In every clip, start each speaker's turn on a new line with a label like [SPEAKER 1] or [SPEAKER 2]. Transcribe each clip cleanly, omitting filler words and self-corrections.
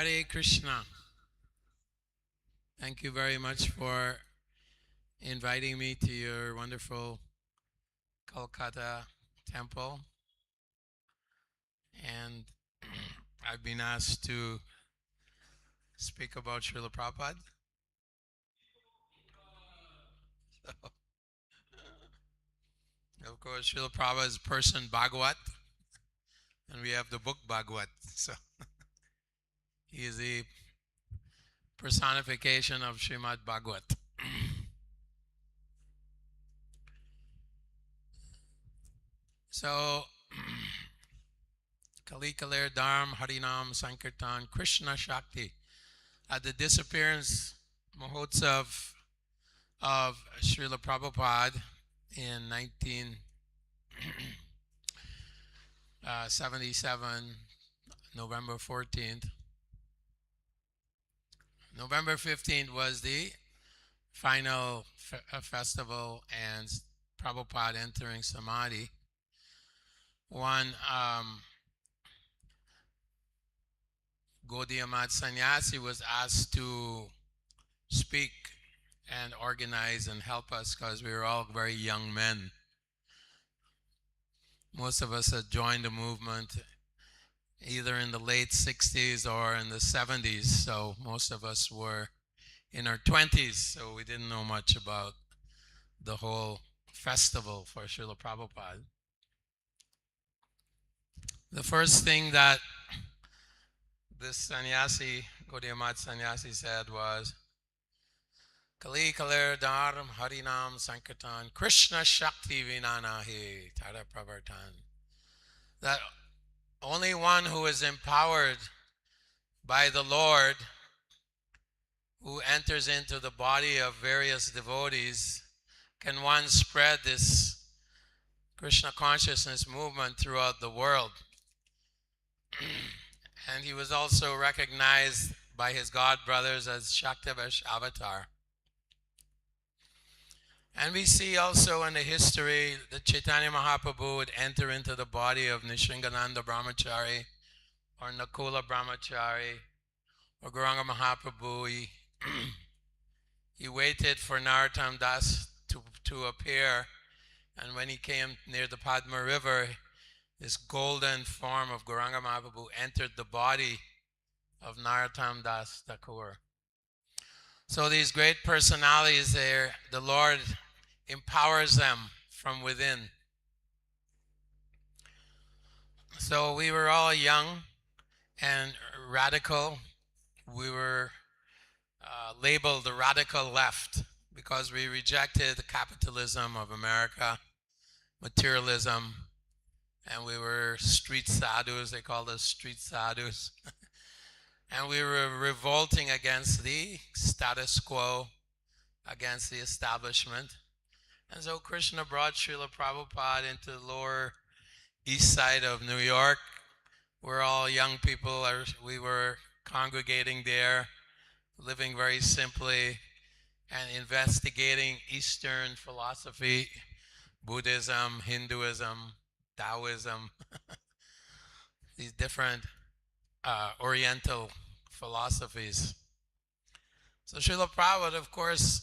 [SPEAKER 1] Hare Krishna. Thank you very much for inviting me to your wonderful Kolkata temple. And I've been asked to speak about Śrīla Prabhupada. So, of course, Śrīla Prabhupada is person Bhagavat, and we have the book Bhagavat. So he is the personification of Srimad Bhagavat. So, Kali Kalir Dharm Harinam Sankirtan Krishna Shakti. At the disappearance Mahotsav of Srila Prabhupada in 1977, November 14th. November 15th was the final festival and Prabhupada entering Samadhi. One Gaudiya Math Sannyasi was asked to speak and organize and help us because we were all very young men. Most of us had joined the movement either in the late 60s or in the 70s, so most of us were in our 20s, so we didn't know much about the whole festival for Srila Prabhupada. The first thing that this sannyasi, Gaudiya Math sannyasi, said was, Kali Kalir Dharm Harinam Sankirtan Krishna Shakti Vinanahi Tada Pravartan. That only one who is empowered by the Lord, who enters into the body of various devotees, can one spread this Krishna consciousness movement throughout the world. And he was also recognized by his god brothers as Shaktivesh Avatar. And we see also in the history that Chaitanya Mahaprabhu would enter into the body of Nishingananda Brahmachari or Nakula Brahmachari or Gauranga Mahaprabhu. He waited for Narottam Das to appear, and when he came near the Padma River, this golden form of Gauranga Mahaprabhu entered the body of Narottam Das Thakur. So these great personalities there, the Lord empowers them from within. So we were all young and radical. We were labeled the radical left because we rejected the capitalism of America, materialism, and we were street sadhus. They called us street sadhus. And we were revolting against the status quo, against the establishment. And so Krishna brought Śrīla Prabhupada into the lower east side of New York. We're all young people. We were congregating there, living very simply and investigating Eastern philosophy, Buddhism, Hinduism, Taoism, these different Oriental philosophies. So Śrīla Prabhupada, of course,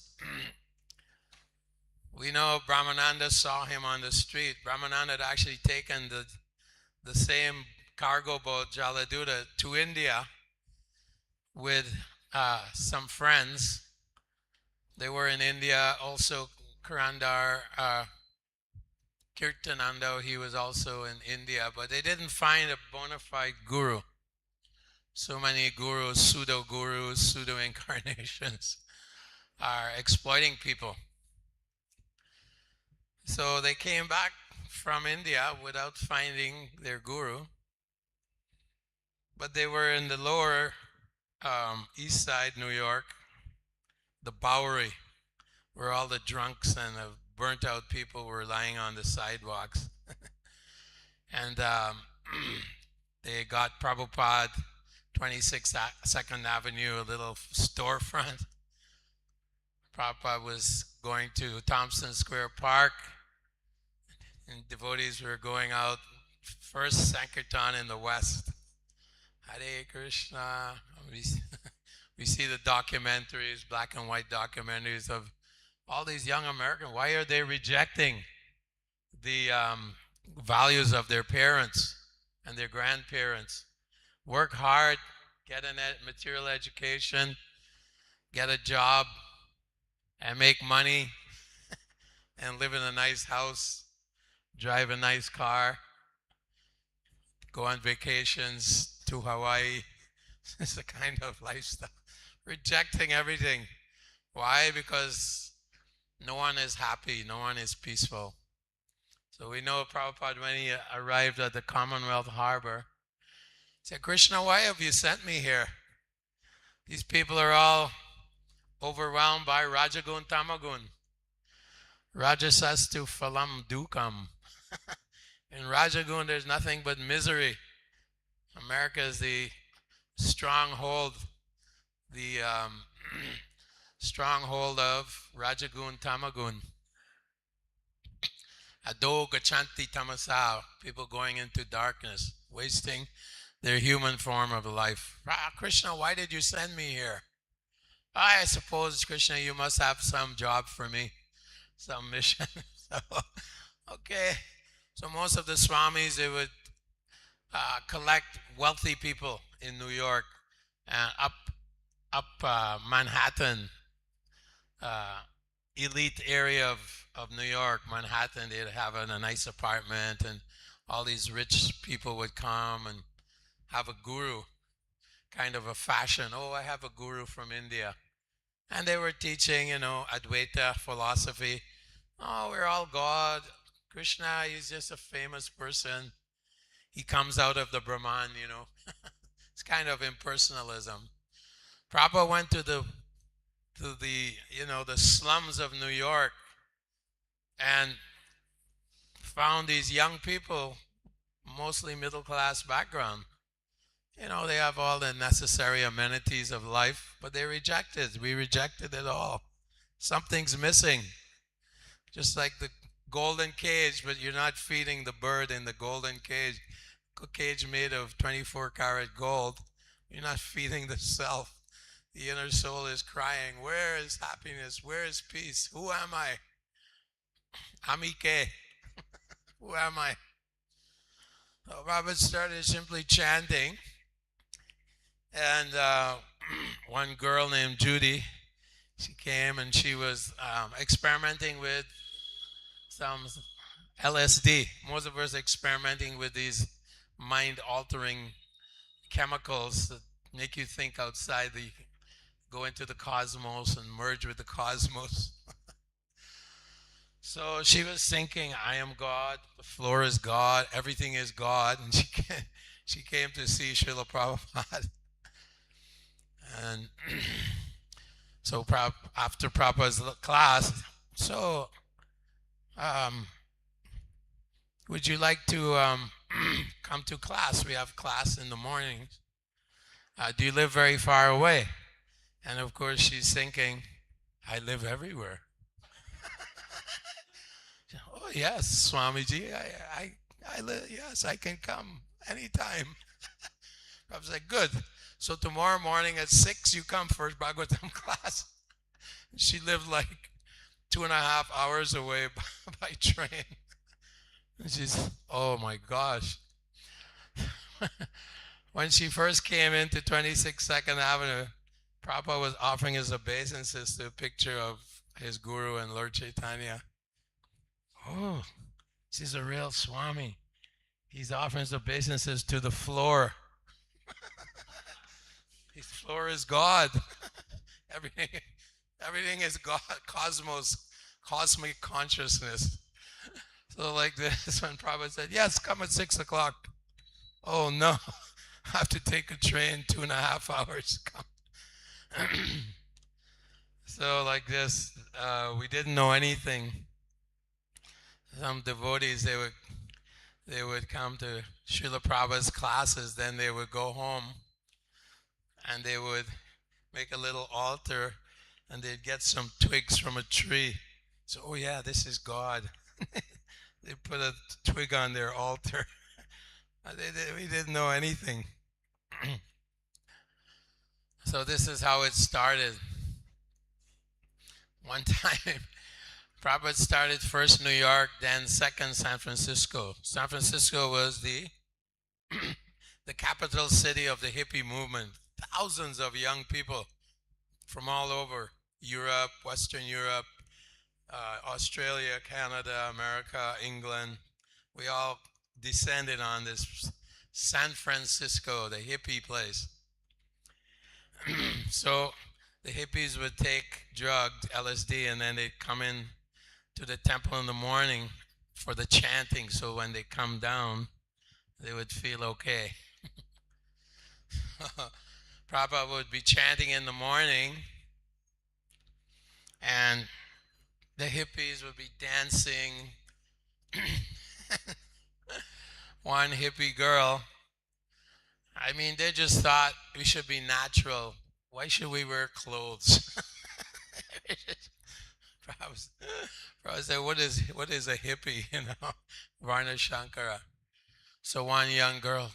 [SPEAKER 1] we know Brahmananda saw him on the street. Brahmananda had actually taken the same cargo boat, Jaladuta, to India with some friends. They were in India, also Kurandar, Kirtananda, he was also in India, but they didn't find a bona fide guru. So many gurus, pseudo-gurus, pseudo-incarnations are exploiting people. So they came back from India without finding their guru. But they were in the lower east side, New York, the Bowery, where all the drunks and the burnt out people were lying on the sidewalks. And they got Prabhupada, 22nd Avenue, a little storefront. Prabhupada was going to Thompson Square Park, and devotees were going out first Sankirtan in the west. Hare Krishna. We, we see the documentaries, black and white documentaries of all these young Americans. Why are they rejecting the values of their parents and their grandparents? Work hard, get a material education, get a job, and make money, and live in a nice house, drive a nice car, go on vacations to Hawaii. It's a kind of lifestyle. Rejecting everything. Why? Because no one is happy, no one is peaceful. So we know Prabhupada, when he arrived at the Commonwealth Harbor, said, Krishna, why have you sent me here? These people are all overwhelmed by Rajagun Tamagun. Rajasastu phalam dukam. In Rajagun, there's nothing but misery. America is the stronghold, the stronghold of Rajagun Tamagun. Ado gachanti tamasa, people going into darkness, wasting their human form of life. Krishna, why did you send me here? I suppose, Krishna, you must have some job for me, some mission. So, okay. So most of the Swamis, they would collect wealthy people in New York and up Manhattan, elite area of New York, Manhattan. They'd have a nice apartment, and all these rich people would come and have a guru, kind of a fashion. Oh, I have a guru from India. And they were teaching, Advaita philosophy. Oh, we're all God. Krishna, he's just a famous person. He comes out of the Brahman, It's kind of impersonalism. Prabhupada went to the slums of New York and found these young people, mostly middle class background. They have all the necessary amenities of life, but we rejected it all. Something's missing. Just like the golden cage, but you're not feeding the bird in the golden cage. A cage made of 24-karat gold. You're not feeding the self. The inner soul is crying, where is happiness? Where is peace? Who am I? Amike. Who am I? So Robert started simply chanting. And one girl named Judy, she came and she was experimenting with some LSD. Most of us experimenting with these mind-altering chemicals that make you think outside go into the cosmos and merge with the cosmos. So she was thinking, I am God, the floor is God, everything is God. And she came to see Śrīla Prabhupada. And so after Prabhupada's class, so would you like to come to class? We have class in the mornings. Do you live very far away? And of course she's thinking, I live everywhere. Oh yes, Swamiji, I live, yes, I can come anytime. I was like, good. So tomorrow morning at 6, you come for Bhagavatam class. She lived like 2.5 hours away by train. And she's, oh my gosh. When she first came into 26 2nd Avenue, Prabhupada was offering his obeisances to a picture of his guru and Lord Chaitanya. Oh, she's a real Swami. He's offering his obeisances to the floor. His floor is God. Everything is God, cosmos, cosmic consciousness. So like this, when Prabhupada said, yes, come at 6 o'clock. Oh no, I have to take a train 2.5 hours. So like this, we didn't know anything. Some devotees, they would come to Srila Prabhupada's classes, then they would go home and they would make a little altar and they'd get some twigs from a tree. So, oh yeah, this is God. They put a twig on their altar. We didn't know anything. So this is how it started. One time, Prabhupada started first New York, then second San Francisco. San Francisco was the the capital city of the hippie movement. Thousands of young people from all over Europe, Western Europe, Australia, Canada, America, England. We all descended on this San Francisco, the hippie place. So the hippies would take drugs, LSD, and then they'd come in to the temple in the morning for the chanting. So when they come down, they would feel okay. Prabhupada would be chanting in the morning, and the hippies would be dancing. One hippie girl, I mean, they just thought we should be natural. Why should we wear clothes? Prabhupada said, what is a hippie, Varna Shankara. So one young girl,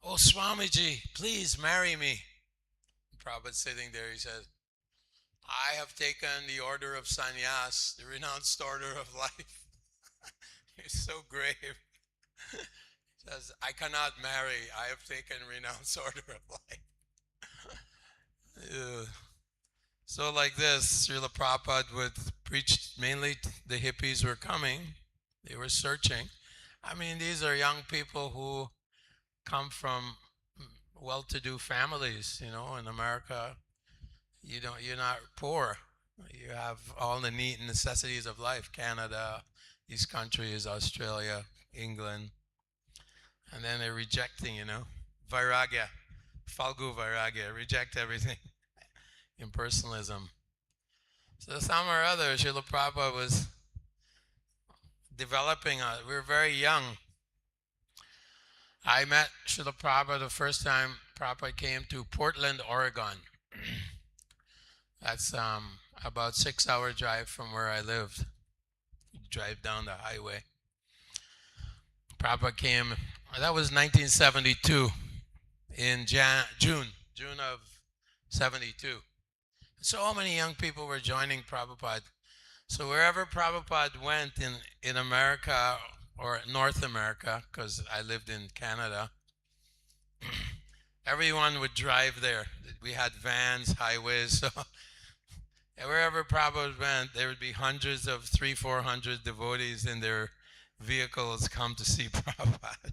[SPEAKER 1] oh, Swamiji, please marry me. Prabhupada sitting there, he says, I have taken the order of sannyas, the renounced order of life. He's so grave. He says, I cannot marry. I have taken renounced order of life. So like this, Srila Prabhupada would preach, mainly the hippies were coming. They were searching. I mean, these are young people who come from well-to-do families, in America. You're not poor. You have all the neat necessities of life. Canada, these countries, Australia, England. And then they're rejecting, Vairagya, Falgu Vairagya, reject everything. Impersonalism. So some or other, Srila Prabhupada was developing we were very young. I met Srila Prabhupada the first time Prabhupada came to Portland, Oregon. That's about 6-hour drive from where I lived. You drive down the highway. Prabhupada came, that was 1972, in June of 72. So many young people were joining Prabhupada. So wherever Prabhupada went in America or North America, because I lived in Canada, everyone would drive there. We had vans, highways, so wherever Prabhupada went, there would be hundreds of 300-400 devotees in their vehicles come to see Prabhupada.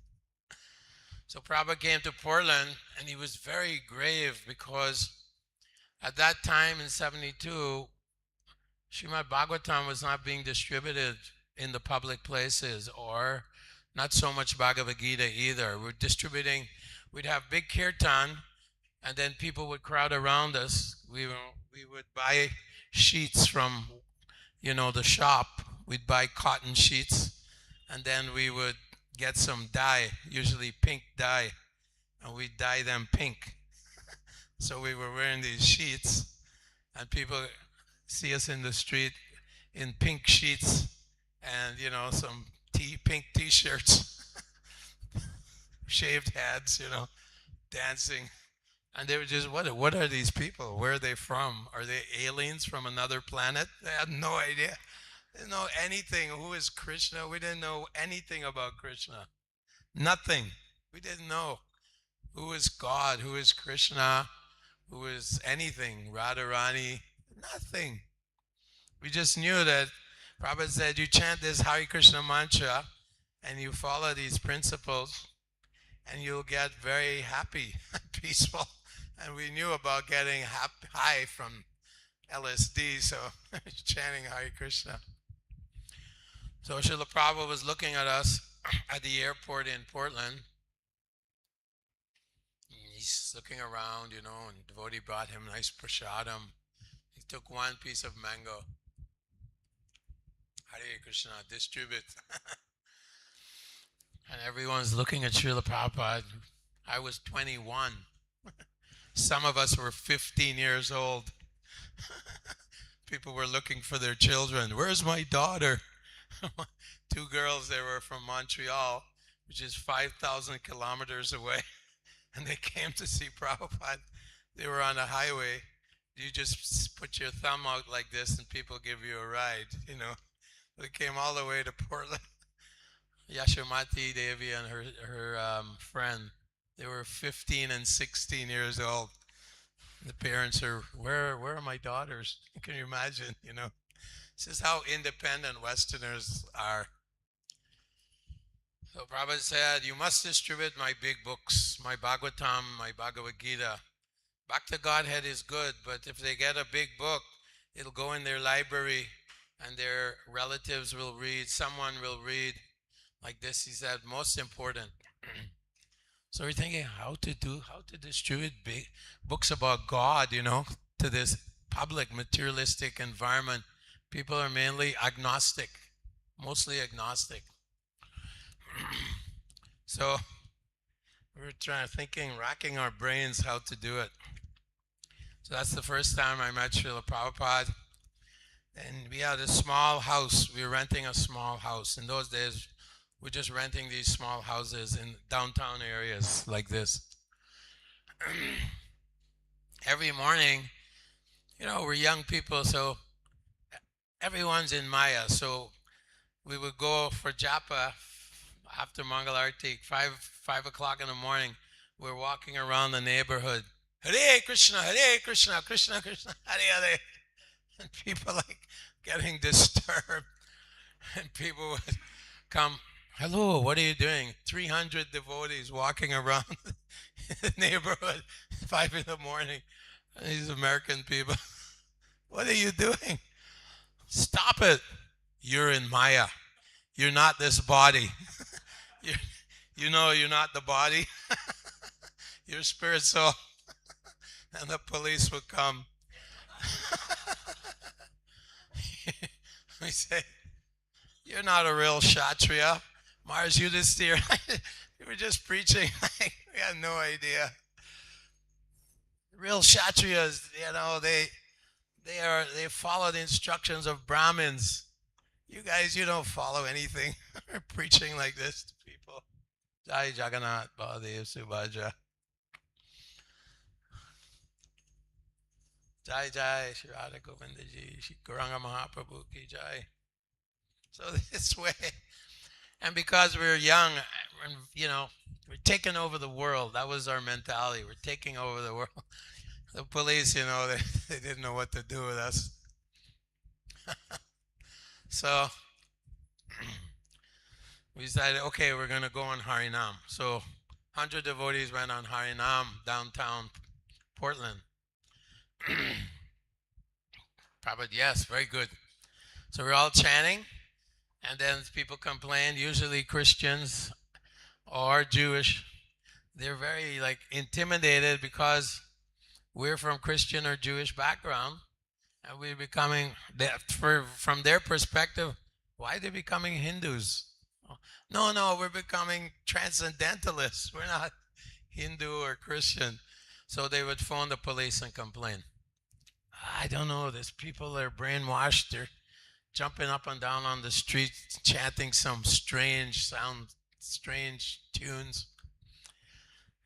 [SPEAKER 1] So Prabhupada came to Portland, and he was very grave because at that time in 72, Srimad Bhagavatam was not being distributed in the public places, or not so much Bhagavad-Gītā either. We'd have big kirtan, and then people would crowd around us. We would buy sheets from, the shop. We'd buy cotton sheets, and then we would get some dye, usually pink dye, and we'd dye them pink. So we were wearing these sheets, and people see us in the street in pink sheets and, some pink t-shirts, shaved heads, dancing. And they were just, what are these people? Where are they from? Are they aliens from another planet? They had no idea. They didn't know anything. Who is Krishna? We didn't know anything about Krishna. Nothing. We didn't know. Who is God? Who is Krishna? Who is anything? Radharani? Nothing. We just knew that Prabhupada said, you chant this Hare Krishna mantra and you follow these principles and you'll get very happy, peaceful. And we knew about getting high from LSD, so chanting Hare Krishna. So Srila Prabhupada was looking at us at the airport in Portland. He's looking around, and devotee brought him nice prasadam. He took one piece of mango. Hare Krishna, distribute. And everyone's looking at Srila Prabhupada. I was 21. Some of us were 15 years old. People were looking for their children. Where's my daughter? 2 girls, they were from Montreal, which is 5,000 kilometers away. and they came to see Prabhupada. They were on a highway. You just put your thumb out like this and people give you a ride, you know. They came all the way to Portland. Yashomati Devi and her friend, they were 15 and 16 years old. The parents are, where are my daughters? Can you imagine, you know? This is how independent Westerners are. So Prabhupada said, you must distribute my big books, my Bhagavatam, my Bhagavad-Gītā. Bhakti Godhead is good, but if they get a big book, it'll go in their library and their relatives will read, someone will read. Like this, he said, most important. So we're thinking how to distribute big books about God, you know, to this public materialistic environment. People are mainly agnostic, mostly agnostic. So we're racking our brains how to do it. So that's the first time I met Srila Prabhupada. And we had a small house. We were renting a small house. In those days, we're just renting these small houses in downtown areas like this. Every morning, you know, we're young people, so everyone's in Maya. So we would go for japa after Mangal Arti, 5 o'clock in the morning. We're walking around the neighborhood. Hare Krishna, Krishna Krishna, Hare Hare. And people like getting disturbed. And people would come, hello, what are you doing? 300 devotees walking around the neighborhood, 5 in the morning. And these American people, what are you doing? Stop it. You're in Maya. You're not this body. You know you're not the body. You're spirit soul. And the police would come. We say, you're not a real Kshatriya. Mars Yudhisthira. You were just preaching. We had no idea. Real Kshatriyas, you know, they follow the instructions of Brahmins. You guys, you don't follow anything. We're preaching like this to people. Jai Jagannath, Baladev, Subhadra. Jai Jai, Shri Radha Govindaji, Shri Gauranga Mahaprabhu ki Jai. So this way, and because we're young, you know, we're taking over the world. That was our mentality. We're taking over the world. The police, you know, they didn't know what to do with us. So we decided, okay, we're going to go on Harinam. So 100 devotees went on Harinam downtown Portland. Prabhupada, yes, very good. So we're all chanting, and then people complain, usually Christians or Jewish. They're very like intimidated because we're from Christian or Jewish background, and we're becoming, from their perspective, why are they becoming Hindus? No, we're becoming transcendentalists. We're not Hindu or Christian. So they would phone the police and complain. I don't know, these people are brainwashed. They're jumping up and down on the street, chanting some strange tunes.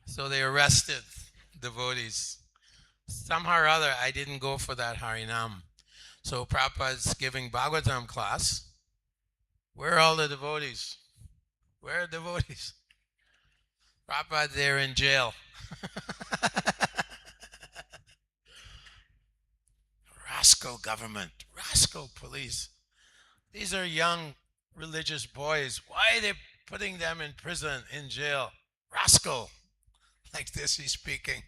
[SPEAKER 1] So they arrested devotees. Somehow or other, I didn't go for that Harinam. So Prabhupada's giving Bhagavatam class. Where are all the devotees? Where are devotees? Prabhupada, they're in jail. Rascal government, rascal police. These are young religious boys. Why are they putting them in prison, in jail? Rascal. Like this he's speaking.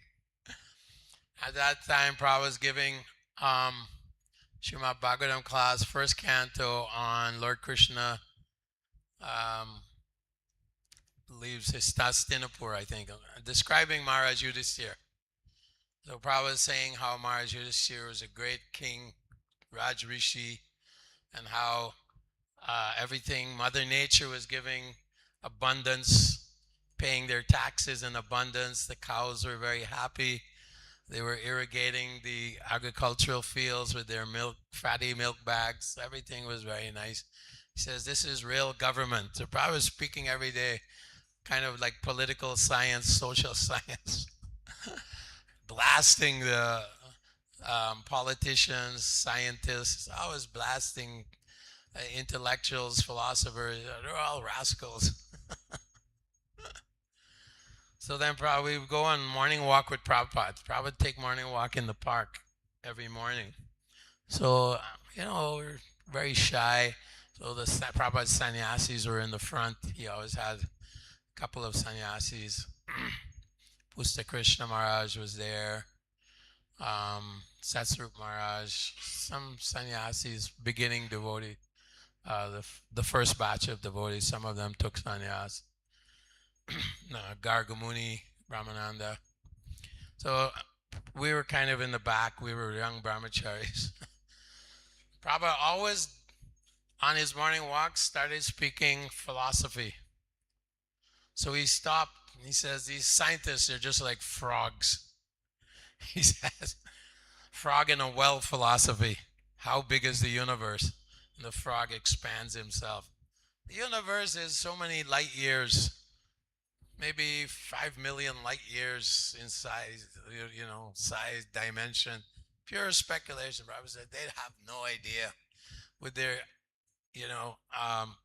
[SPEAKER 1] At that time, Prabhupada was giving Srimad Bhagavatam class, first canto on Lord Krishna leaves Hastinapur, I think, describing Maharaj Yudhisthira. So Prabhupada was saying how Maharaj Yudhisthira was a great king, Raj Rishi, and how everything, Mother Nature was giving abundance, paying their taxes in abundance. The cows were very happy. They were irrigating the agricultural fields with their milk, fatty milk bags. Everything was very nice. He says, this is real government. So Prabhupada was speaking every day. kind of like political science, social science, blasting the politicians, scientists, always blasting intellectuals, philosophers. They're all rascals. So then probably we would go on morning walk with Prabhupada. Prabhupada would take morning walk in the park every morning. So, we're very shy. So the Prabhupada's sannyasis were in the front. He always had a couple of sannyasis. Pusta Krishna Maharaj was there. Satsrup Maharaj, some sannyasis, beginning devotee. The first batch of devotees, some of them took sannyas. Gargamuni, Brahmananda. So we were kind of in the back. We were young brahmacharis. Prabhupada always, on his morning walks, started speaking philosophy. So he stopped. He says, these scientists are just like frogs. He says, frog in a well philosophy. How big is the universe? And the frog expands himself. The universe is so many light years, maybe 5 million light years in size, size, dimension. Pure speculation. Prabhupada said they have no idea. With their,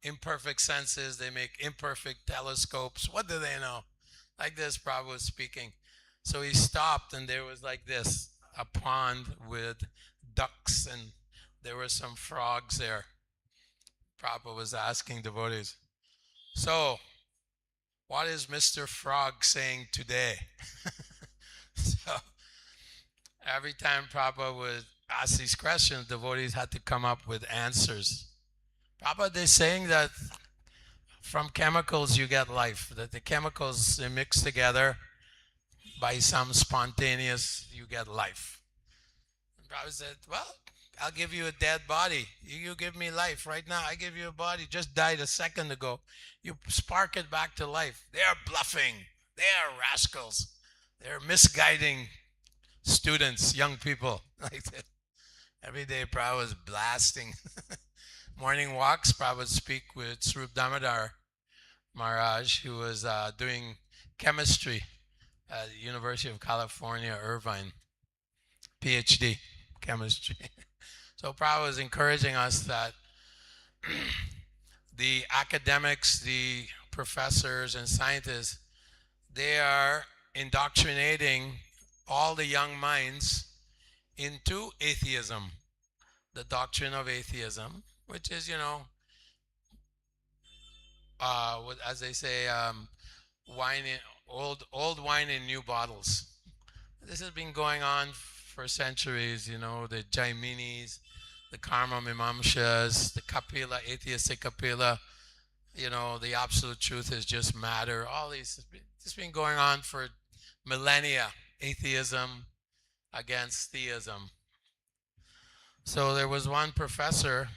[SPEAKER 1] imperfect senses, they make imperfect telescopes. What do they know? Like this, Prabhupada was speaking. So he stopped, and there was like this, a pond with ducks, and there were some frogs there. Prabhupada was asking devotees, so what is Mr. Frog saying today? So every time Prabhupada would ask these questions, devotees had to come up with answers. Prabhupada is saying that from chemicals you get life, that the chemicals they mix together by some spontaneous, you get life. And Prabhupada said, well, I'll give you a dead body. You give me life right now. I give you a body. Just died a second ago. You spark it back to life. They are bluffing. They are rascals. They're misguiding students, young people. Like that. Every day Prabhupada was blasting. Morning walks, Prabhupada would speak with Srila Damodar Maharaj, who was doing chemistry at the University of California, Irvine. PhD, chemistry. So Prabhupada was encouraging us that the academics, the professors and scientists, they are indoctrinating all the young minds into atheism, the doctrine of atheism, which is, as they say, old wine in new bottles. This has been going on for centuries, the Jaiminis, the Karma Mimamshas, the Kapila, atheistic Kapila, the absolute truth is just matter. All these, it's been going on for millennia, atheism against theism. So there was one professor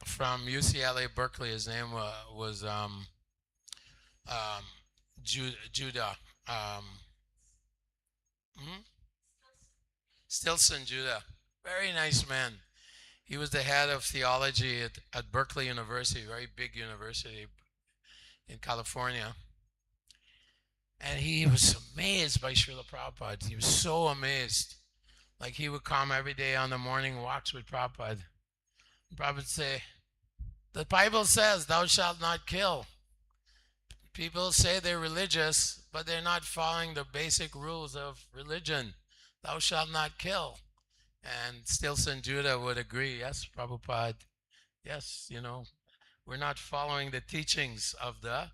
[SPEAKER 1] from UCLA Berkeley, his name was Judah. Stilson Judah. Very nice man. He was the head of theology at Berkeley University, very big university in California. And he was amazed by Śrīla Prabhupada. He was so amazed. Like he would come every day on the morning walks with Prabhupada. Prabhupada would say, the Bible says, thou shalt not kill. People say they're religious, but they're not following the basic rules of religion. Thou shalt not kill. And Stilson Judah would agree, yes, Prabhupada, yes, we're not following the teachings of the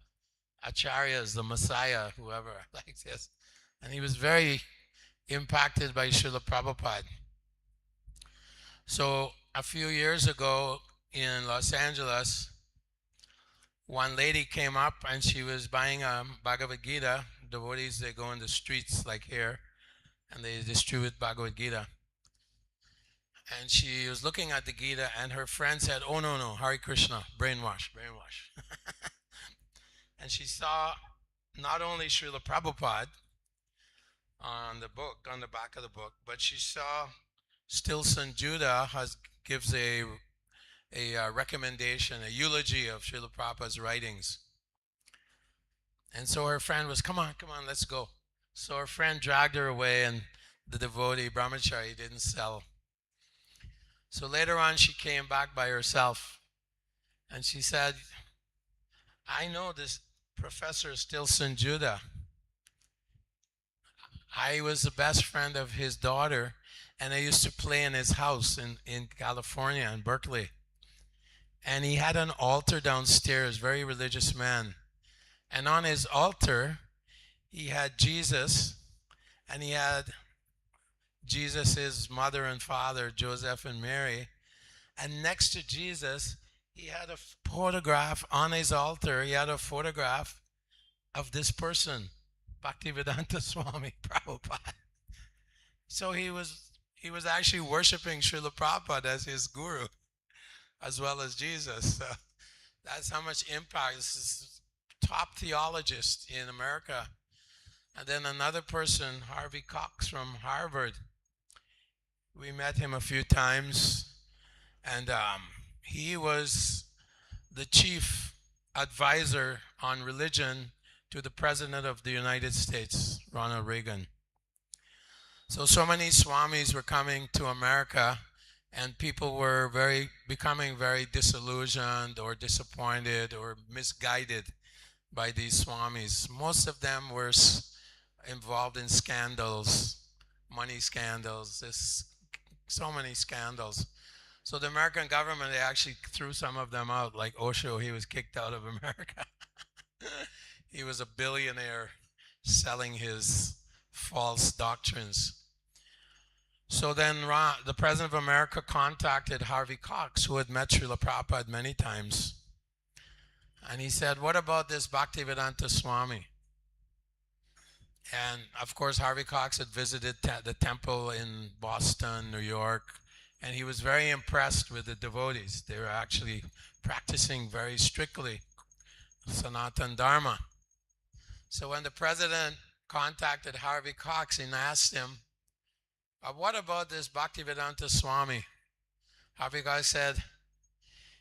[SPEAKER 1] acharyas, the Messiah, whoever, like this. And he was very impacted by Śrīla Prabhupada. So a few years ago in Los Angeles, one lady came up and she was buying a Bhagavad-Gītā. Devotees, they go in the streets like here and they distribute Bhagavad-Gītā. And she was looking at the Gita and her friend said, oh no, Hare Krishna, brainwash. And she saw not only Srila Prabhupada on the book, on the back of the book, but she saw Stilson Judah gives a recommendation, a eulogy of Srila Prabhupada's writings. And so her friend was, come on, let's go. So her friend dragged her away, and the devotee, brahmachari, didn't sell. So later on, she came back by herself, and she said, I know this professor still Sanjuda. I was the best friend of his daughter, and I used to play in his house in California, in Berkeley. And he had an altar downstairs, very religious man. And on his altar, he had Jesus, and he had Jesus' mother and father, Joseph and Mary. And next to Jesus, he had a photograph on his altar. He had a photograph of this person, Bhaktivedanta Swami Prabhupada. So he was actually worshiping Śrīla Prabhupāda as his guru, as well as Jesus. So that's how much impact. This is top theologist in America. And then another person, Harvey Cox from Harvard. We met him a few times, and he was the chief advisor on religion to the President of the United States, Ronald Reagan. So many swamis were coming to America, and people were becoming very disillusioned or disappointed or misguided by these swamis. Most of them were involved in scandals, money scandals, so many scandals. So the American government, they actually threw some of them out, like Osho. He was kicked out of America. He was a billionaire selling his false doctrines. So then the President of America contacted Harvey Cox, who had met Srila Prabhupada many times. And he said, what about this Bhaktivedanta Swami? And of course, Harvey Cox had visited the temple in Boston, New York, and he was very impressed with the devotees. They were actually practicing very strictly Sanatana Dharma. So when the president contacted Harvey Cox and asked him, what about this Bhaktivedanta Swami? Harvey Cox said,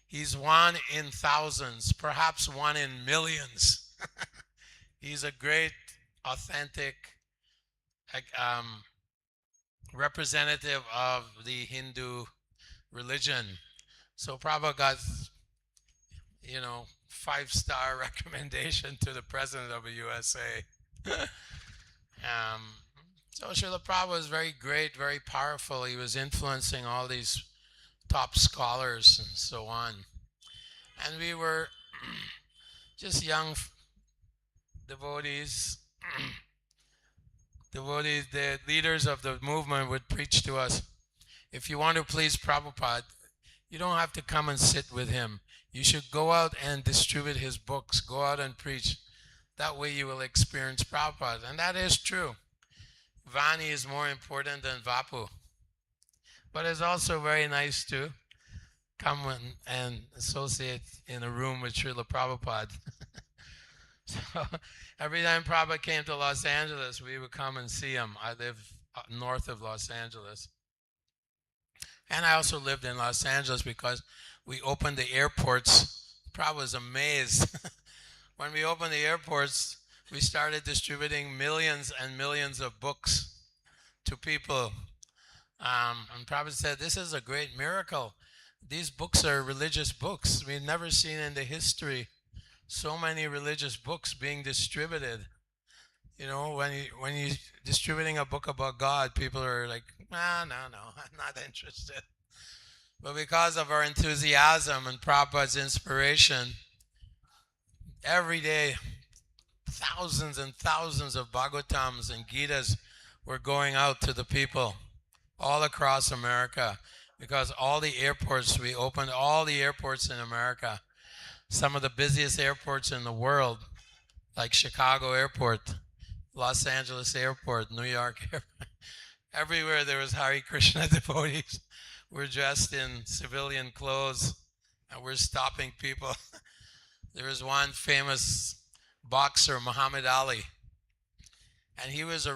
[SPEAKER 1] he's one in thousands, perhaps one in millions. He's a great, authentic representative of the Hindu religion. So Prabhupada got, 5-star recommendation to the President of the USA. So Srila Prabhupada was very great, very powerful. He was influencing all these top scholars and so on. And we were just young devotees. The leaders of the movement would preach to us, if you want to please Prabhupada, you don't have to come and sit with him. You should go out and distribute his books. Go out and preach. That way you will experience Prabhupada. And that is true. Vani is more important than Vapu. But it's also very nice to come and associate in a room with Srila Prabhupada. So every time Prabhupada came to Los Angeles, we would come and see him. I live north of Los Angeles. And I also lived in Los Angeles because we opened the airports. Prabhupada was amazed. When we opened the airports, we started distributing millions and millions of books to people. And Prabhupada said, this is a great miracle. These books are religious books. We've never seen in the history so many religious books being distributed. When you're distributing a book about God, people are like, no, I'm not interested. But because of our enthusiasm and Prabhupada's inspiration, every day, thousands and thousands of Bhagavatams and Gitas were going out to the people all across America, because all the airports, we opened all the airports in America. Some of the busiest airports in the world, like Chicago Airport, Los Angeles Airport, New York Airport. Everywhere there was Hare Krishna devotees. We're dressed in civilian clothes, and we're stopping people. There was one famous boxer, Muhammad Ali, and he was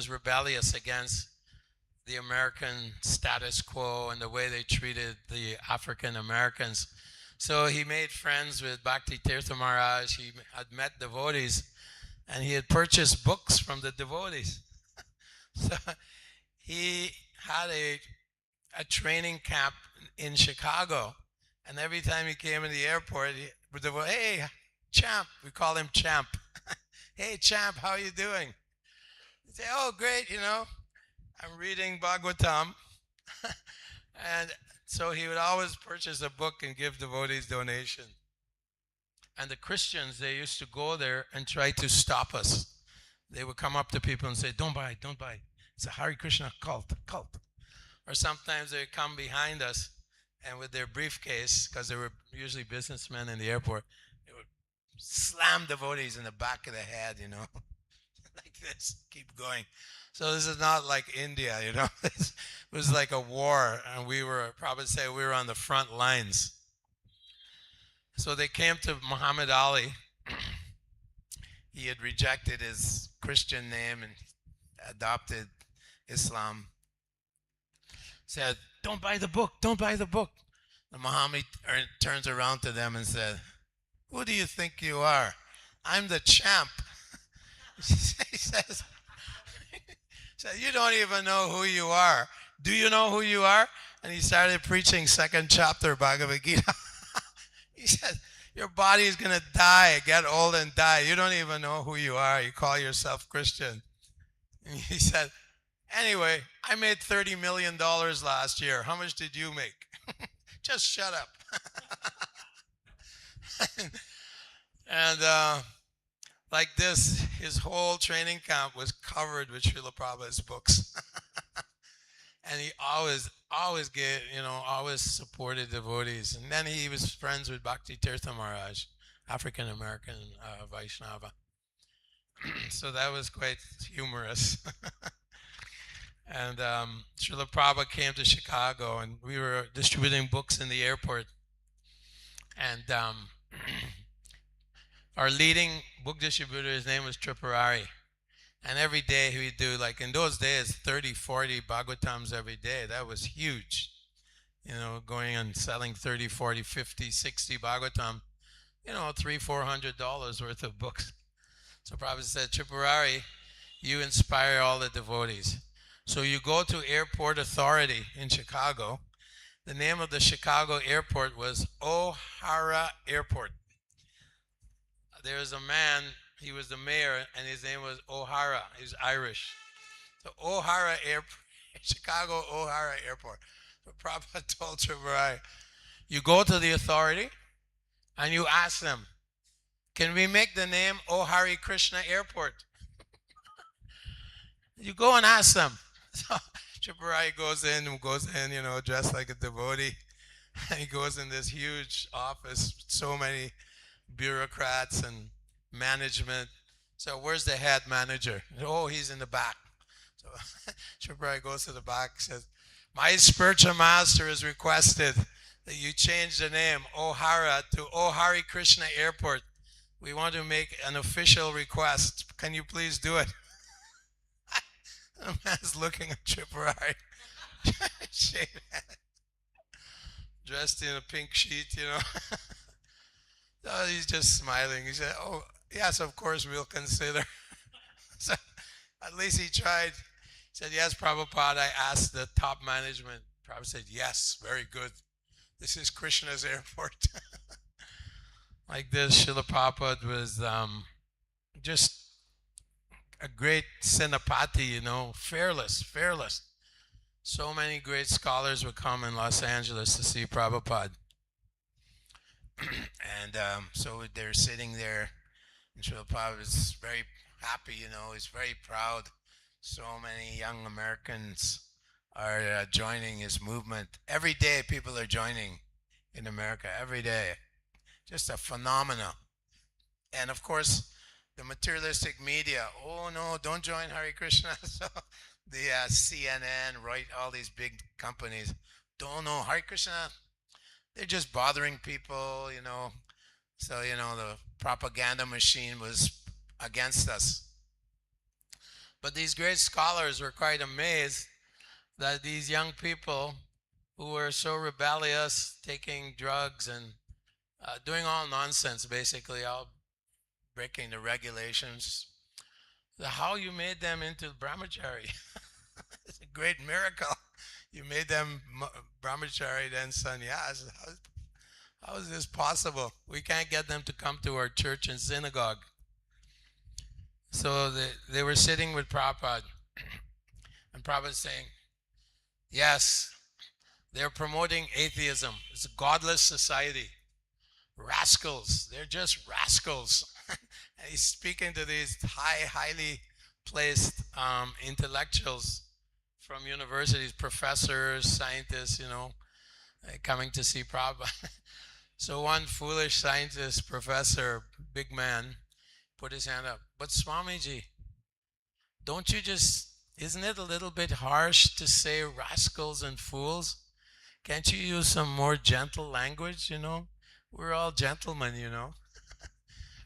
[SPEAKER 1] rebellious against the American status quo and the way they treated the African Americans. So he made friends with Bhakti Tirtha Maharaj. He had met devotees, and he had purchased books from the devotees. So he had a training camp in Chicago, and every time he came in the airport, the hey, Champ, we call him Champ. Hey, Champ, how you doing? He'd say, oh, great, I'm reading Bhagavatam. And so he would always purchase a book and give devotees donation. And the Christians, they used to go there and try to stop us. They would come up to people and say, don't buy, don't buy. It's a Hare Krishna cult. Or sometimes they would come behind us and with their briefcase, because they were usually businessmen in the airport, they would slam devotees in the back of the head, like this, keep going. So this is not like India, It was like a war, and we were, probably say we were on the front lines. So they came to Muhammad Ali. He had rejected his Christian name and adopted Islam. Said, don't buy the book, don't buy the book. And Muhammad turns around to them and said, who do you think you are? I'm the champ. He says, you don't even know who you are. Do you know who you are? And he started preaching second chapter Bhagavad-Gītā. He said, your body is going to die, get old and die. You don't even know who you are. You call yourself Christian. And he said, anyway, I made $30 million last year. How much did you make? Just shut up. And like this, his whole training camp was covered with Śrīla Prabhupāda's books. And he always gave, always supported devotees. And then he was friends with Bhakti Tirtha Maharaj, African American Vaishnava. So that was quite humorous. And Srila Prabhupada came to Chicago, and we were distributing books in the airport. And our leading book distributor, his name was Tripurari. And every day he would do, like in those days, 30, 40 Bhagavatams every day. That was huge. Going and selling 30, 40, 50, 60 Bhagavatam, $300-400 worth of books. So Prabhupada said, Tripurari, you inspire all the devotees. So you go to Airport Authority in Chicago. The name of the Chicago airport was O'Hara Airport. There was a man, he was the mayor, and his name was O'Hara. He's Irish. So O'Hara Airport, Chicago O'Hara Airport. So Prabhupada told Tripurari, you go to the authority and you ask them, can we make the name O'Hare Krishna Airport? You go and ask them. So Tripurari goes in, dressed like a devotee. And he goes in this huge office, so many bureaucrats and management. So where's the head manager? Oh, he's in the back. So Tripurari goes to the back, says, my spiritual master has requested that you change the name O'Hara to O'Hare Krishna Airport. We want to make an official request. Can you please do it? The man's looking at Tripurari, dressed in a pink sheet, So he's just smiling. He said, oh, yes, of course, we'll consider. So at least he tried. He said, yes, Prabhupada, I asked the top management. Prabhupada said, yes, very good. This is Krishna's airport. Like this, Śrīla Prabhupada was just a great Senapati, fearless. So many great scholars would come in Los Angeles to see Prabhupada. And so they're sitting there, and Srila Prabhupada is very happy, he's very proud. So many young Americans are joining his movement. Every day people are joining in America, every day. Just a phenomenon. And of course, the materialistic media, oh no, don't join Hare Krishna. So the CNN, right, all these big companies, don't know Hare Krishna. They're just bothering people, So, the propaganda machine was against us. But these great scholars were quite amazed that these young people who were so rebellious, taking drugs and doing all nonsense, basically, all breaking the regulations. How you made them into brahmachari? It's a great miracle. You made them brahmachari, then sannyas. How is this possible? We can't get them to come to our church and synagogue. So they were sitting with Prabhupada, and Prabhupada saying, yes, they're promoting atheism. It's a godless society. Rascals. They're just rascals. And he's speaking to these highly placed intellectuals from universities, professors, scientists, coming to see Prabhupada. So one foolish scientist, professor, big man, put his hand up. But Swamiji, isn't it a little bit harsh to say rascals and fools? Can't you use some more gentle language, We're all gentlemen,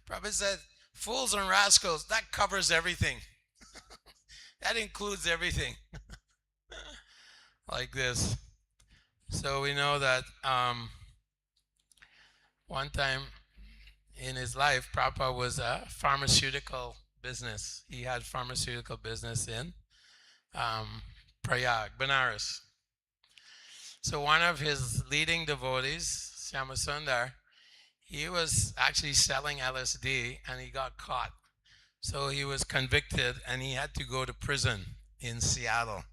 [SPEAKER 1] Prabhupada said, fools and rascals, that covers everything. That includes everything. Like this. So we know that one time in his life, Prabhupada was a pharmaceutical business. He had pharmaceutical business in Prayag, Benares. So one of his leading devotees, Shyamasundar, he was actually selling LSD and he got caught. So he was convicted and he had to go to prison in Seattle.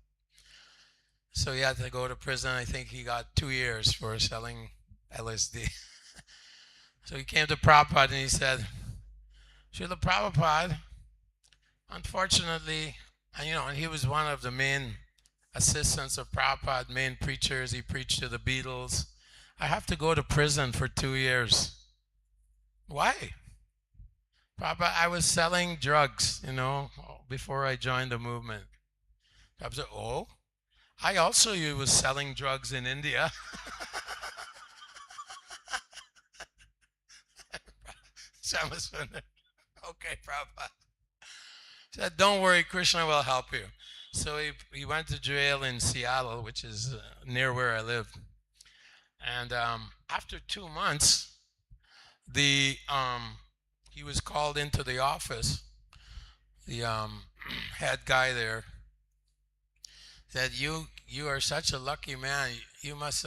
[SPEAKER 1] So he had to go to prison. I think he got 2 years for selling LSD. So he came to Prabhupada and he said, Śrīla Prabhupāda, unfortunately, and he was one of the main assistants of Prabhupada, main preachers. He preached to the Beatles. I have to go to prison for 2 years. Why? Prabhupada, I was selling drugs, before I joined the movement. Prabhupada said, oh, I also was selling drugs in India. Okay, Prabhupada. He said, don't worry, Krishna will help you. So he went to jail in Seattle, which is near where I live. And after 2 months, he was called into the office. The head guy there said, you are such a lucky man. You must,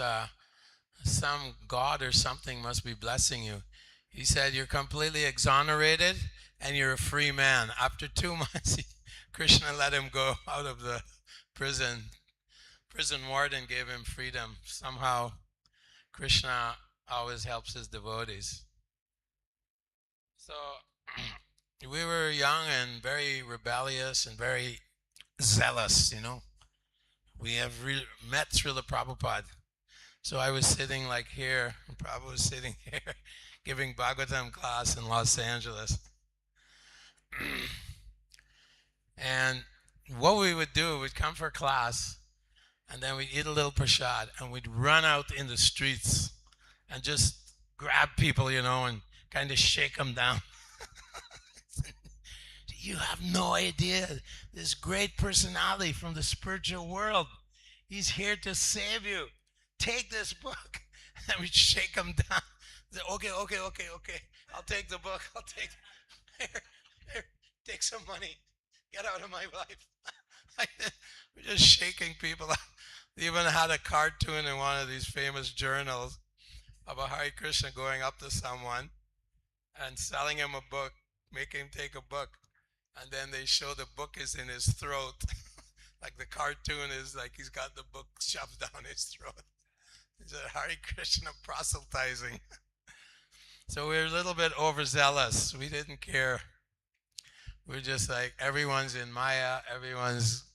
[SPEAKER 1] some God or something must be blessing you. He said, you're completely exonerated and you're a free man. After 2 months, Krishna let him go out of the prison. Prison warden gave him freedom. Somehow, Krishna always helps his devotees. So we were young and very rebellious and very zealous, We have met Srila Prabhupada. So I was sitting like here, and Prabhupada was sitting here, giving Bhagavatam class in Los Angeles. And what we would do, we'd come for class, and then we'd eat a little prasad, and we'd run out in the streets and just grab people, and kind of shake them down. You have no idea. This great personality from the spiritual world, he's here to save you. Take this book. And we'd shake them down. Say, okay. I'll take the book. Here, take some money. Get out of my life. We're just shaking people up. They even had a cartoon in one of these famous journals about Hare Krishna going up to someone and selling him a book, making him take a book. And then they show the book is in his throat. Like the cartoon is like he's got the book shoved down his throat. He said, Hare Krishna proselytizing. So we were a little bit overzealous. We didn't care. We're just like, everyone's in Maya, everyone's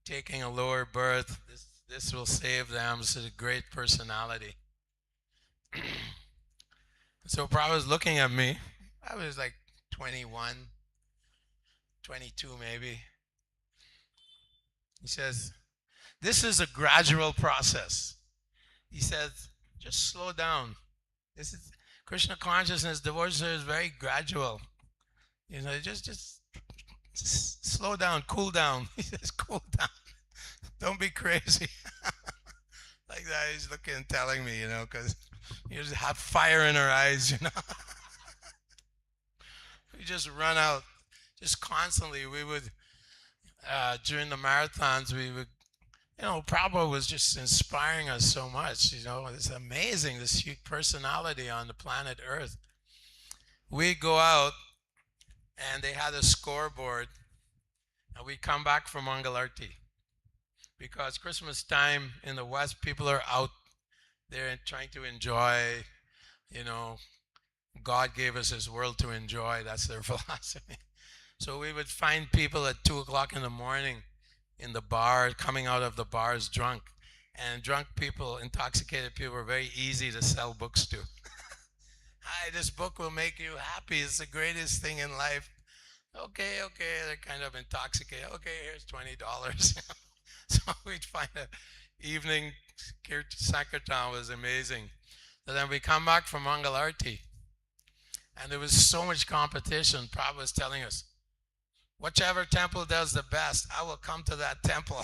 [SPEAKER 1] taking a lower birth. This will save them. This is a great personality. So Prabhupada was looking at me. I was like 21, 22 maybe. He says, this is a gradual process. He says, just slow down. This is Krishna consciousness, devotion is very gradual. Just slow down, cool down. He says, cool down. Don't be crazy. Like that, he's looking and telling me, because You just have fire in our eyes, you know. We just run out, just constantly. We would, during the marathons, we would, Prabhupada was just inspiring us so much. It's amazing, this huge personality on the planet Earth. We'd go out, and they had a scoreboard, and we'd come back from Mangalarti. Because Christmas time in the West, people are out there and trying to enjoy, God gave us His world to enjoy. That's their philosophy. So we would find people at 2 o'clock in the morning in the bar, coming out of the bars drunk. And drunk people, intoxicated people, are very easy to sell books to. Hi, this book will make you happy. It's the greatest thing in life. Okay, they're kind of intoxicated. Okay, here's $20. So we'd find an evening, Sankirtan was amazing. So then we come back from Mangalarti, and there was so much competition. Prabhupada was telling us, whichever temple does the best, I will come to that temple.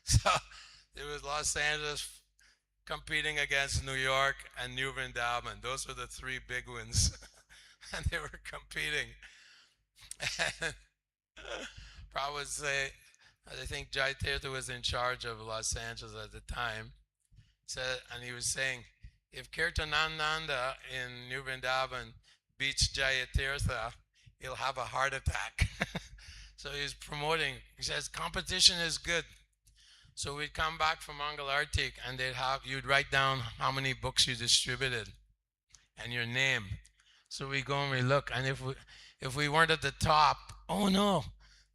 [SPEAKER 1] So there was Los Angeles competing against New York and New Vrindavan. Those were the three big ones. And they were competing. And Prabhupada would say, I think Jai Tirtha was in charge of Los Angeles at the time, and he was saying, if Kirtanananda in New Vrindavan beats Jaya Tirtha, he'll have a heart attack. So he's promoting, he says, competition is good. So we'd come back from Mangalartik, and you'd write down how many books you distributed and your name. So we go and we look, and if we weren't at the top, oh no,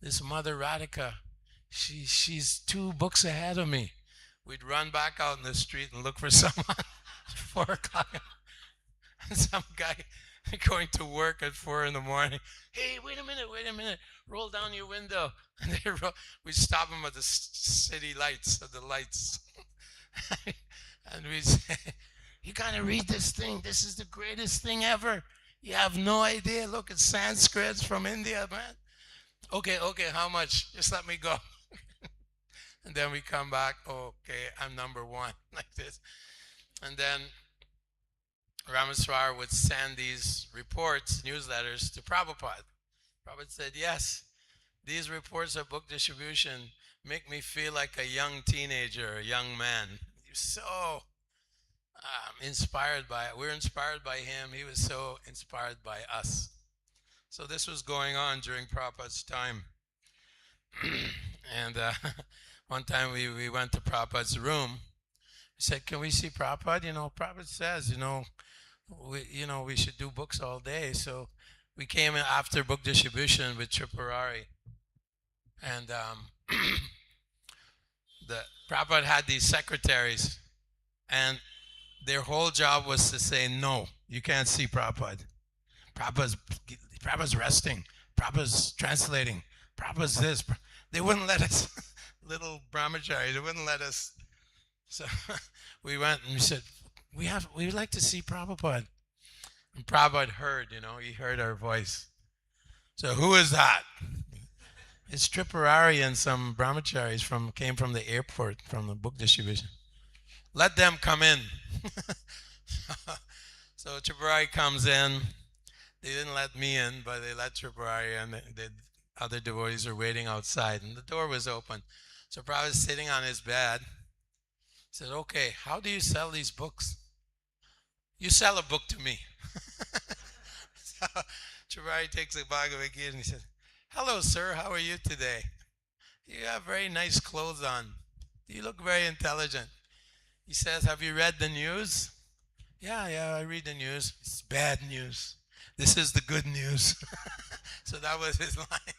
[SPEAKER 1] this Mother Radhika, she's 2 books ahead of me. We'd run back out in the street and look for someone at 4 o'clock. And some guy going to work at 4 in the morning. Hey, wait a minute, roll down your window. And we'd stop him at the city lights, at the lights. And we'd say, you gotta read this thing. This is the greatest thing ever. You have no idea. Look, it's Sanskrit from India, man. Okay, how much? Just let me go. And then we come back, okay, I'm number 1, like this. And then Ramaswar would send these reports, newsletters, to Prabhupada. Prabhupada said, yes, these reports of book distribution make me feel like a young teenager, a young man. You're so inspired by it. We're inspired by him. He was so inspired by us. So this was going on during Prabhupada's time. And one time we went to Prabhupada's room. We said, can we see Prabhupada? Prabhupada says, we should do books all day. So we came in after book distribution with Tripurari. And the Prabhupada had these secretaries, and their whole job was to say, no, you can't see Prabhupada. Prabhupada's resting. Prabhupada's translating. Prabhupada's this. They wouldn't let us, little brahmachari, they wouldn't let us. So we went and we said, we would like to see Prabhupada. And Prabhupada heard, he heard our voice. So who is that? It's Tripurari and some brahmacharis came from the airport, from the book distribution. Let them come in. So Tripurari comes in. They didn't let me in, but they let Tripurari in. The other devotees are waiting outside, and the door was open. So Prabhupada was sitting on his bed. He said, okay, how do you sell these books? You sell a book to me. So Tripurari takes the Bhagavad-Gītā and he said, hello, sir, how are you today? You have very nice clothes on. You look very intelligent. He says, have you read the news? Yeah, I read the news. It's bad news. This is the good news. So that was his line.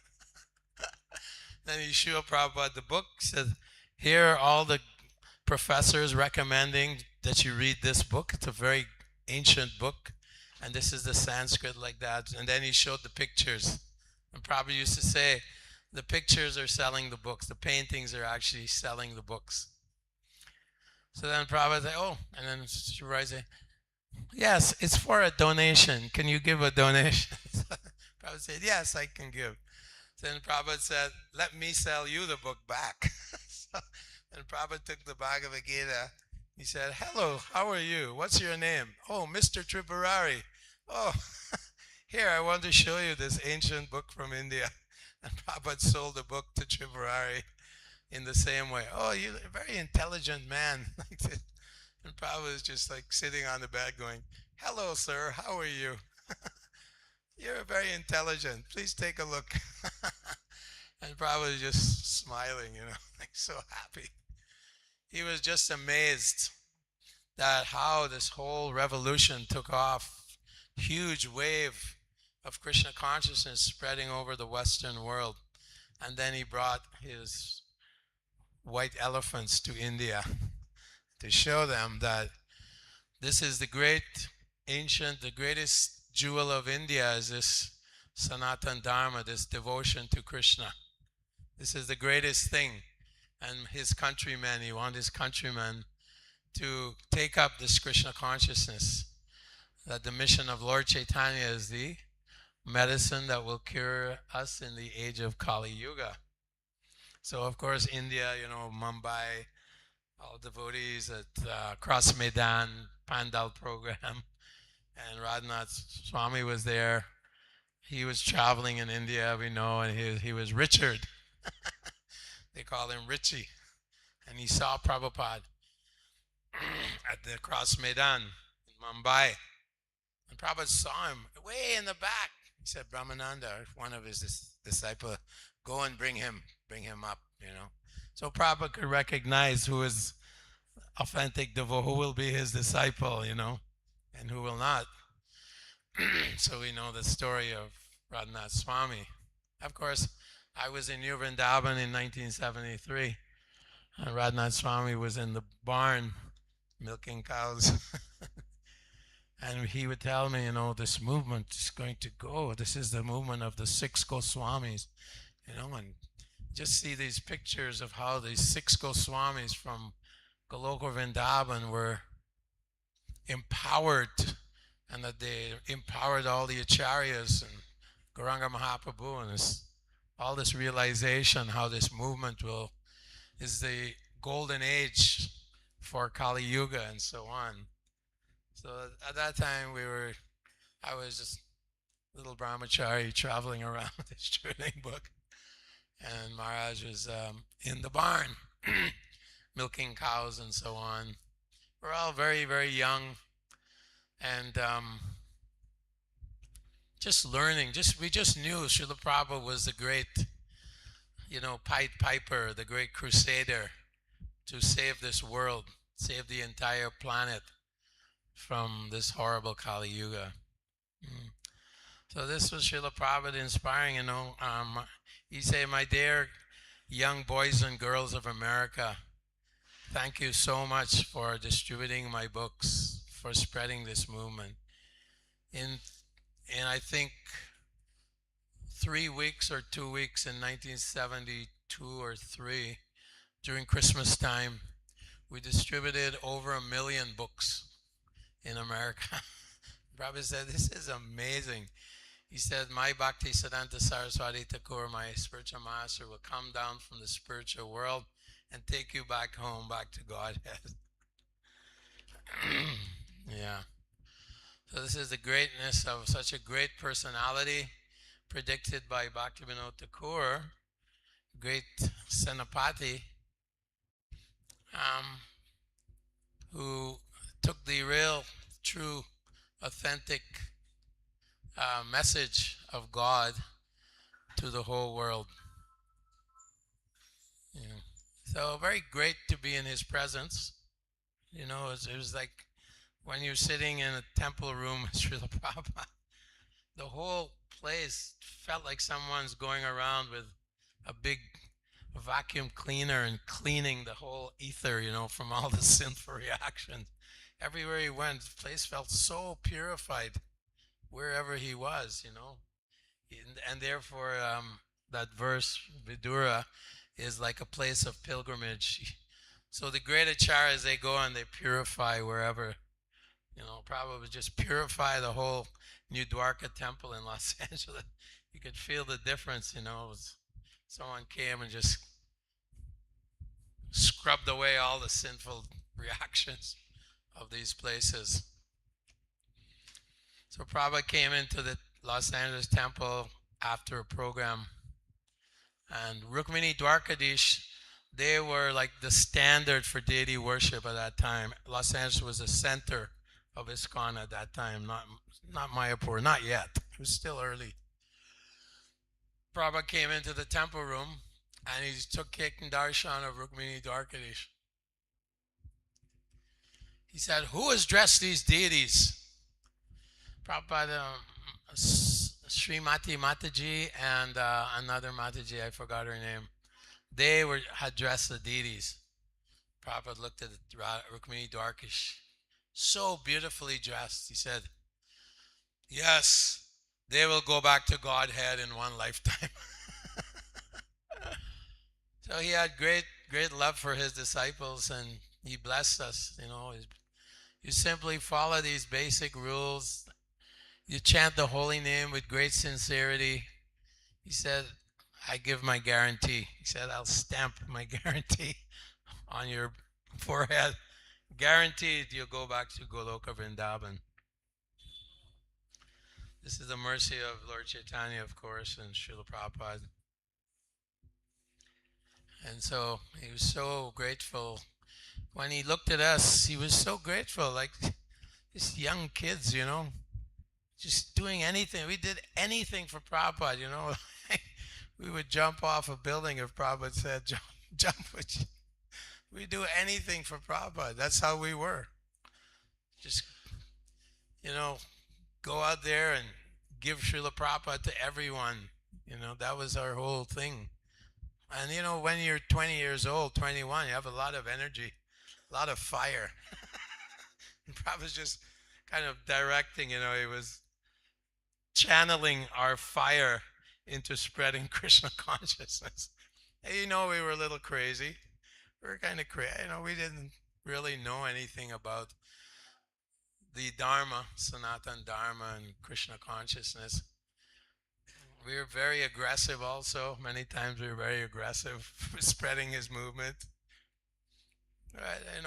[SPEAKER 1] Then he showed Prabhupada the book. He said, here are all the professors recommending that you read this book. It's a very ancient book. And this is the Sanskrit like that. And then he showed the pictures. And Prabhupada used to say, the pictures are selling the books. The paintings are actually selling the books. So then Prabhupada said, oh, and then Shivrai said, yes, it's for a donation. Can you give a donation? Prabhupada said, yes, I can give. Then Prabhupada said, let me sell you the book back. So then Prabhupada took the Bhagavad-Gītā He said, "Hello, how are you? What's your name?" "Oh, Mr. Tripurari." "Oh, here, I want to show you this ancient book from India." And Prabhupada sold the book to Tripurari in the same way. "Oh, you're a very intelligent man." Like this. And Prabhupada was just like sitting on the bed going, "Hello, sir, how are you? You're very intelligent. Please take a look." And Prabhupada was just smiling, like so happy. He was just amazed that how this whole revolution took off, huge wave of Krishna consciousness spreading over the Western world. And then he brought his white elephants to India to show them that this is the the greatest jewel of India is this Sanatan Dharma, this devotion to Krishna. This is the greatest thing. And his countrymen, he wanted his countrymen to take up this Krishna consciousness, that the mission of Lord Chaitanya is the medicine that will cure us in the age of Kali Yuga. So of course India, Mumbai, all devotees at Cross Maidan Pandal program, and Radhanath Swami was there. He was traveling in India, we know, and he was Richard. They call him Richie. And he saw Prabhupada at the Cross Maidan in Mumbai. And Prabhupada saw him way in the back. He said, "Brahmananda," one of his disciples, "go and bring him up, So Prabhupada could recognize who is authentic devotee, who will be his disciple, and who will not. So we know the story of Radhanath Swami. Of course, I was in New Vrindavan in 1973. And Radhanath Swami was in the barn milking cows. And he would tell me, this movement is going to go. This is the movement of the 6 Goswamis, and just see these pictures of how these 6 Goswamis from Goloka Vrindavan were empowered, and that they empowered all the acharyas and Gauranga Mahaprabhu, and all this realization how this movement is the golden age for Kali Yuga and so on. So at that time I was just little brahmachari traveling around with this training book, and Maharaj was in the barn milking cows and so on. We're all very, very young, and just learning. We just knew Śrīla Prabhupada was the great, Pied Piper, the great crusader to save this world, save the entire planet from this horrible Kali Yuga. So this was Śrīla Prabhupada inspiring, he said, "My dear young boys and girls of America, thank you so much for distributing my books, for spreading this movement. In I think 3 weeks or 2 weeks in 1972 or 3, during Christmas time, we distributed over 1 million books in America." Prabhupada said, "This is amazing." He said, "My Bhakti Siddhanta Saraswati Thakur, my spiritual master, will come down from the spiritual world and take you back home, back to Godhead." Yeah. So this is the greatness of such a great personality, predicted by Bhaktivinoda Thakur, great Senapati, who took the real, true, authentic message of God to the whole world. So very great to be in his presence. It was like when you're sitting in a temple room with Srila Prabhupada, the whole place felt like someone's going around with a big vacuum cleaner and cleaning the whole ether, from all the sinful reactions. Everywhere he went, the place felt so purified wherever he was, And therefore, that verse, Vidura, is like a place of pilgrimage. So the great acharyas, they go and they purify wherever. Probably just purify the whole New Dwarka temple in Los Angeles. You could feel the difference, Someone came and just scrubbed away all the sinful reactions of these places. So Prabhupada came into the Los Angeles temple after a program, and Rukmini Dwarkadish, they were like the standard for deity worship at that time. Los Angeles was the center of ISKCON at that time, not Mayapur, not yet. It was still early. Prabhupada came into the temple room and he took Ketan Darshan of Rukmini Dwarkadish. He said, "Who has dressed these deities?" Prabhupada, Srimati Mataji and another Mataji, I forgot her name. They had dressed the deities. Prabhupada looked at Rukmini Dwarkadish, so beautifully dressed. He said, "Yes, they will go back to Godhead in one lifetime." So he had great love for his disciples, and he blessed us. You simply follow these basic rules. You chant the holy name with great sincerity. He said, "I give my guarantee." He said, "I'll stamp my guarantee on your forehead. Guaranteed you'll go back to Goloka Vrindavan." This is the mercy of Lord Chaitanya, of course, and Śrīla Prabhupāda. And so he was so grateful. When he looked at us, he was so grateful, like these young kids, just doing anything. We did anything for Prabhupada, We would jump off a building if Prabhupada said, jump. We do anything for Prabhupada. That's how we were. Just, go out there and give Śrīla Prabhupada to everyone. That was our whole thing. And when you're 20 years old, 21, you have a lot of energy, a lot of fire. And Prabhupada's just kind of directing, he was channeling our fire into spreading Krishna consciousness. We were a little crazy. We were kind of crazy. We didn't really know anything about the Dharma, Sanatana Dharma, and Krishna consciousness. We were very aggressive also. Many times we were very aggressive spreading his movement. Right,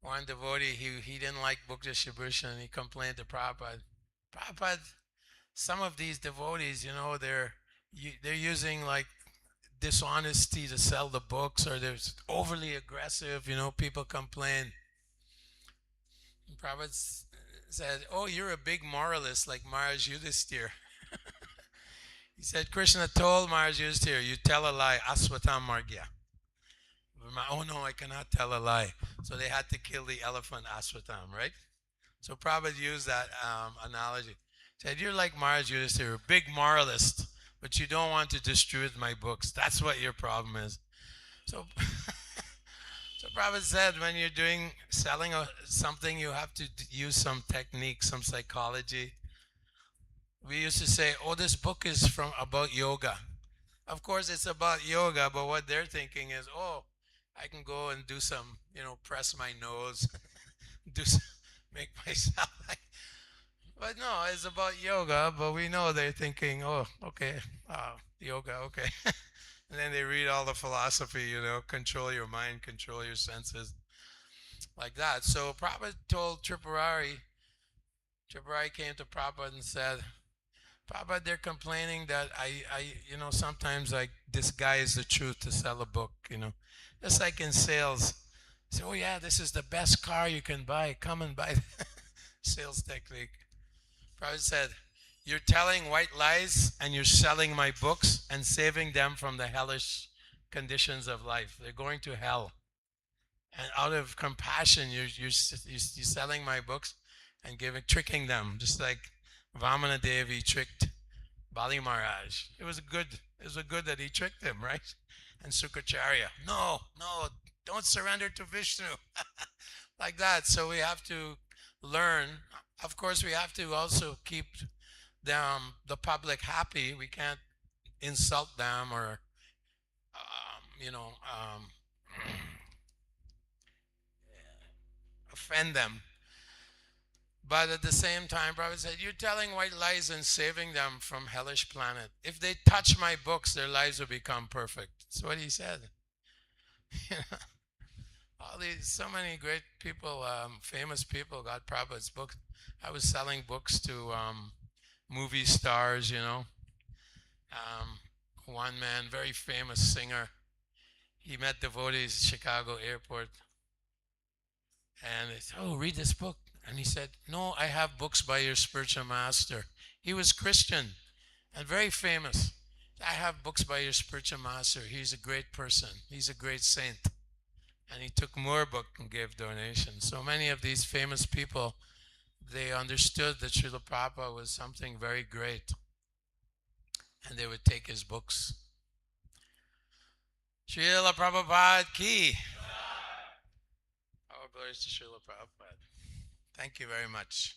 [SPEAKER 1] one devotee, he didn't like Bhukta Shibusha, and he complained to Prabhupada. Prabhupada, some of these devotees, they're using like dishonesty to sell the books, or they're overly aggressive, people complain. And Prabhupada said, "Oh, you're a big moralist like Maharaj Yudhisthira." He said, Krishna told Maharaj Yudhisthira, "You tell a lie, asvatam margya." "Oh no, I cannot tell a lie." So they had to kill the elephant asvatam, right? So Prabhupada used that analogy. He said, "You're like Maharaj Yudhisthira, a big moralist, but you don't want to distribute my books. That's what your problem is." So, so Prabhupada said, when you're selling something, you have to use some technique, some psychology. We used to say, "Oh, this book is about yoga." Of course, it's about yoga, but what they're thinking is, "Oh, I can go and do some, press my nose, make myself like." But no, it's about yoga. But we know they're thinking, "Oh, okay, yoga, okay." And then they read all the philosophy, control your mind, control your senses, like that. So Prabhupada told Tripurari came to Prabhupada and said, "Prabhupada, they're complaining that I sometimes I disguise the truth to sell a book, Just like in sales. Say, 'Oh yeah, this is the best car you can buy. Come and buy.'" Sales technique. Prabhupada said, "You're telling white lies and you're selling my books and saving them from the hellish conditions of life. They're going to hell. And out of compassion, you're selling my books and tricking them, just like Vamana Devi tricked Bali Maharaj. It was good that he tricked him, right? And Sukacharya, no, don't surrender to Vishnu." Like that. So we have to learn. Of course, we have to also keep the public happy. We can't insult them or, offend them. But at the same time, Prabhupada said, "You're telling white lies and saving them from hellish planet. If they touch my books, their lives will become perfect." That's what he said. all these, so many great people, famous people got Prabhupada's book. I was selling books to movie stars, you know. One man, very famous singer, he met devotees at Chicago airport, and they said, "Oh, read this book." And he said, "No, I have books by your spiritual master." He was Christian and very famous. "I have books by your spiritual master. He's a great person. He's a great saint." And he took more books and gave donations. So many of these famous people, they understood that Śrīla Prabhupada was something very great, and they would take his books. Śrīla Prabhupāda ki. All glories to Śrīla Prabhupada. Thank you very much.